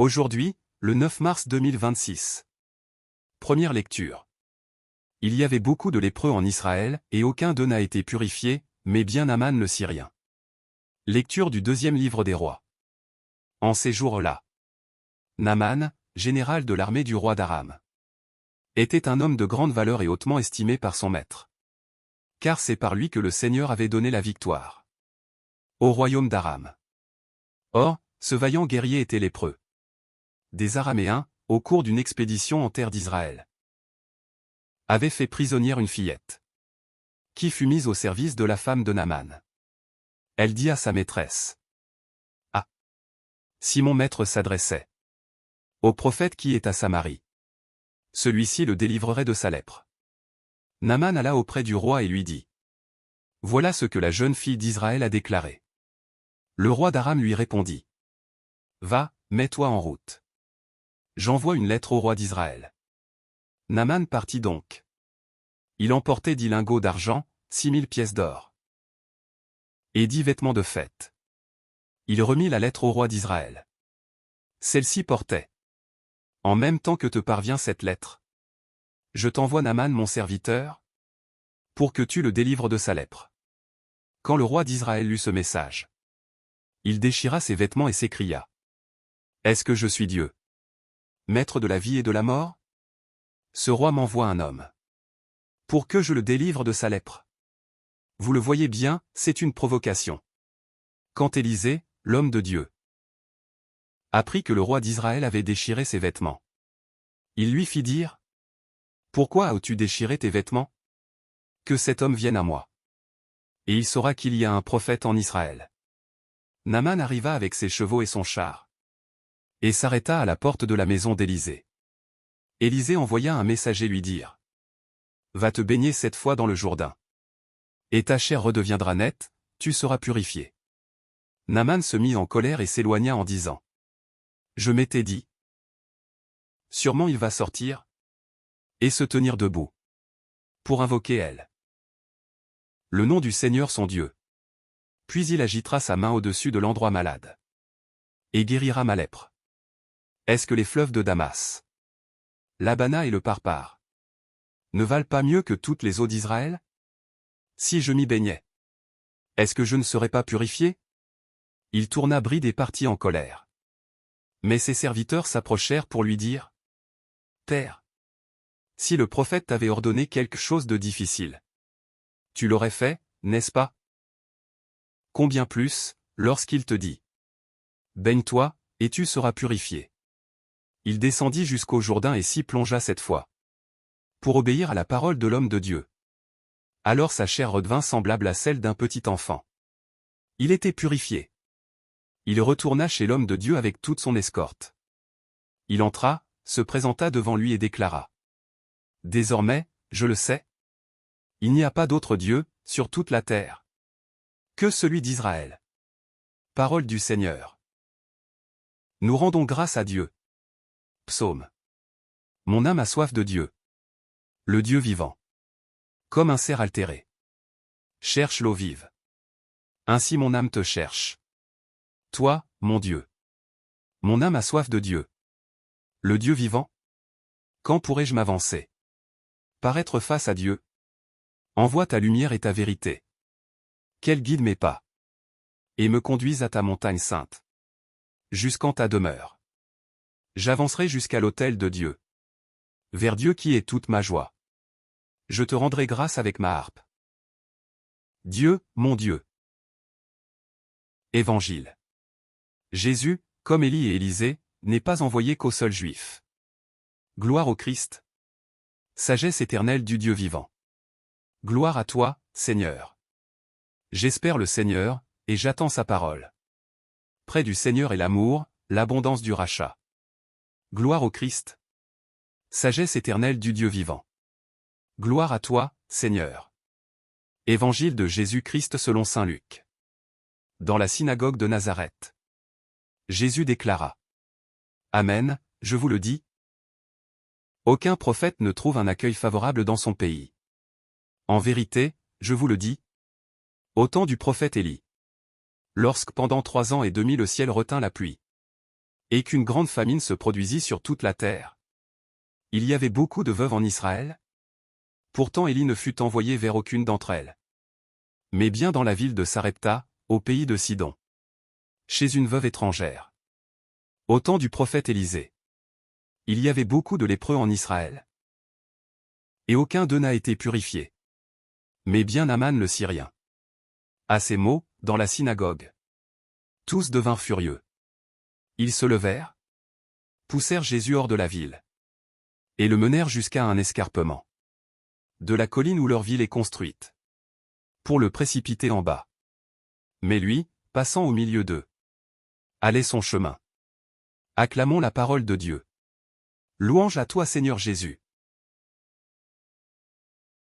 Aujourd'hui, le 9 mars 2026. Première lecture. Il y avait beaucoup de lépreux en Israël, et aucun d'eux n'a été purifié, mais bien Naman le Syrien. Lecture du deuxième livre des rois. En ces jours-là, Naman, général de l'armée du roi d'Aram, était un homme de grande valeur et hautement estimé par son maître. Car c'est par lui que le Seigneur avait donné la victoire au royaume d'Aram. Or, ce vaillant guerrier était lépreux. Des Araméens, au cours d'une expédition en terre d'Israël, avaient fait prisonnière une fillette, qui fut mise au service de la femme de Naman. Elle dit à sa maîtresse: « Ah! Si mon maître s'adressait au prophète qui est à Samarie, celui-ci le délivrerait de sa lèpre. » Naman alla auprès du roi et lui dit: « Voilà ce que la jeune fille d'Israël a déclaré. » Le roi d'Aram lui répondit: « Va, mets-toi en route. J'envoie une lettre au roi d'Israël. » Naman partit donc. Il emportait 10 lingots d'argent, 6000 pièces d'or, et 10 vêtements de fête. Il remit la lettre au roi d'Israël. Celle-ci portait: « En même temps que te parvient cette lettre, je t'envoie Naman mon serviteur, pour que tu le délivres de sa lèpre. » Quand le roi d'Israël lut ce message, il déchira ses vêtements et s'écria: « Est-ce que je suis Dieu, maître de la vie et de la mort? Ce roi m'envoie un homme pour que je le délivre de sa lèpre. Vous le voyez bien, c'est une provocation. » Quand Élisée, l'homme de Dieu, apprit que le roi d'Israël avait déchiré ses vêtements, il lui fit dire: « Pourquoi as-tu déchiré tes vêtements? Que cet homme vienne à moi, et il saura qu'il y a un prophète en Israël. » Naman arriva avec ses chevaux et son char, et s'arrêta à la porte de la maison d'Élisée. Élisée envoya un messager lui dire: « Va te baigner 7 fois dans le Jourdain, et ta chair redeviendra nette, tu seras purifié. » Naman se mit en colère et s'éloigna en disant: « Je m'étais dit, sûrement il va sortir et se tenir debout pour invoquer elle, le nom du Seigneur son Dieu. Puis il agitera sa main au-dessus de l'endroit malade et guérira ma lèpre. Est-ce que les fleuves de Damas, l'Abana et le Parpar ne valent pas mieux que toutes les eaux d'Israël? Si je m'y baignais, est-ce que je ne serais pas purifié? » Il tourna bride et partit en colère. Mais ses serviteurs s'approchèrent pour lui dire: « Père, si le prophète t'avait ordonné quelque chose de difficile, tu l'aurais fait, n'est-ce pas? Combien plus, lorsqu'il te dit: baigne-toi, et tu seras purifié. » Il descendit jusqu'au Jourdain et s'y plongea 7 fois, pour obéir à la parole de l'homme de Dieu. Alors sa chair redevint semblable à celle d'un petit enfant. Il était purifié. Il retourna chez l'homme de Dieu avec toute son escorte. Il entra, se présenta devant lui et déclara: « Désormais, je le sais, il n'y a pas d'autre Dieu, sur toute la terre, que celui d'Israël. » Parole du Seigneur. Nous rendons grâce à Dieu. Psaume. Mon âme a soif de Dieu, le Dieu vivant. Comme un cerf altéré cherche l'eau vive, ainsi mon âme te cherche, toi, mon Dieu. Mon âme a soif de Dieu, le Dieu vivant. Quand pourrai-je m'avancer, paraître face à Dieu? Envoie ta lumière et ta vérité, qu'elle guide mes pas, et me conduise à ta montagne sainte, jusqu'en ta demeure. J'avancerai jusqu'à l'autel de Dieu, vers Dieu qui est toute ma joie. Je te rendrai grâce avec ma harpe. Dieu, mon Dieu. Évangile. Jésus, comme Élie et Élisée, n'est pas envoyé qu'aux seuls Juifs. Gloire au Christ. Sagesse éternelle du Dieu vivant. Gloire à toi, Seigneur. J'espère le Seigneur, et j'attends sa parole. Près du Seigneur est l'amour, l'abondance du rachat. Gloire au Christ. Sagesse éternelle du Dieu vivant. Gloire à toi, Seigneur. Évangile de Jésus-Christ selon saint Luc. Dans la synagogue de Nazareth, Jésus déclara: « Amen, je vous le dis. Aucun prophète ne trouve un accueil favorable dans son pays. En vérité, je vous le dis, au temps du prophète Élie, lorsque pendant 3 ans et demi le ciel retint la pluie, Et qu'une grande famine se produisit sur toute la terre. Il y avait beaucoup de veuves en Israël. Pourtant Élie ne fut envoyé vers aucune d'entre elles. Mais bien dans la ville de Sarepta, au pays de Sidon. Chez une veuve étrangère. Au temps du prophète Élisée. Il y avait beaucoup de lépreux en Israël. Et aucun d'eux n'a été purifié. Mais bien Naman le Syrien. À ces mots, dans la synagogue. Tous devinrent furieux. Ils se levèrent, poussèrent Jésus hors de la ville. Et le menèrent jusqu'à un escarpement. De la colline où leur ville est construite. Pour le précipiter en bas. Mais lui, passant au milieu d'eux, allait son chemin. Acclamons la parole de Dieu. Louange à toi Seigneur Jésus.